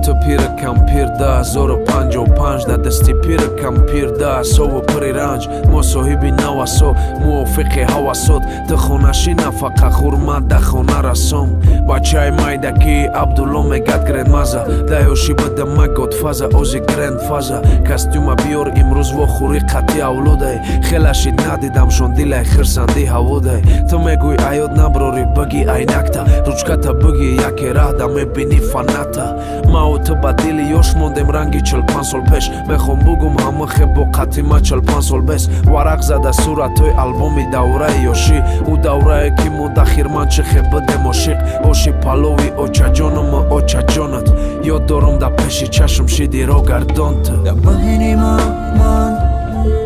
تو پیرکم پیر ده 1055 در دستی پیرکم پیر ده سو و پری رنج مصاحبی نواسو موافق حواسات دخونشی نفقه خورمت دخونه رسوم بچه مایدکی عبدالله میگد گرند مزه دیوشی بده مگود فازه اوزی گرند فازه کستیوم بیار امروز و خوری قطی اولوده خیلشید ندیدم شون دیل خرسندی هووده تو میگوی ایاد نبروری بگی اینکتا روچکتا بگی یکی راه دا میبینی فنتا ما و تو با دیلی یوش موندیم رنگی 45 سال پیش میخوام بگم همه خیب و قطیمه 45 سال بیس ورق زده صورتوی البومی دوره یوشی او دوره که مدخیر من چه خیب بده مشیق اوشی پالوی اوچا جانم اوچا جانت یاد دارم دا پیشی چشم شیدی رو گردانت دا بینی من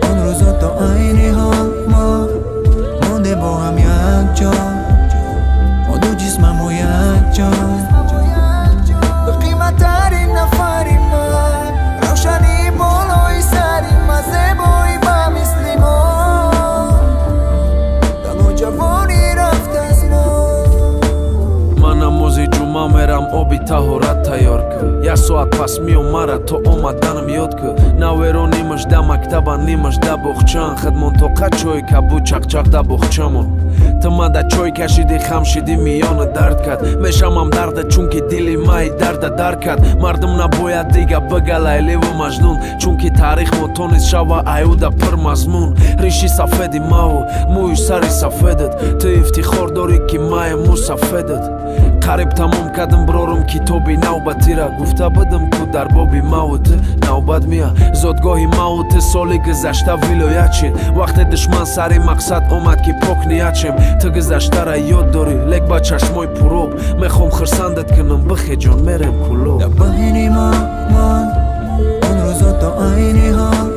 اون روزا تا اینی حال ما مونده با هم یک جا ما دو جسمم و یک جان به قیمت ترین نفری من روشنی بالای سری من زیبایی با مثلی ما دم جوانی رفت از ما من موزی جمعه میرم آبی طهارت تیار که یک ساعت پس میومره تا اومدنم یاد که نویرو نیمش ده مکتبا نیمش ده بخچان خدمون تو قچوی که بو چق چق ده بخچمون تو من ده چوی کشیدی خم شدی میان درد کرد میشم هم درد چون که دیلی مای درد در کرد مردم نباید دیگه بگه لیلی و مجنون چون که تاریخ متونیست شوه ایوده پر مضمون ریشی سفیدی ما و موی سری سفیدت تو افتخار داری که مای مو سفیدت قریب تمام کردم برارم کتابی نوبتی را گفته بدم تو در بابی موت نوبت میا زادگاهی موت سالی گذشته ولایت شد وقت دشمن سری مقصد اومد که پاک نیت شم تو گذشته را یاد داری لک با چشمای پروب میخوام خرسندت کنم بخی جان میرم کلو دا بینی من اون روزا تا اینی حال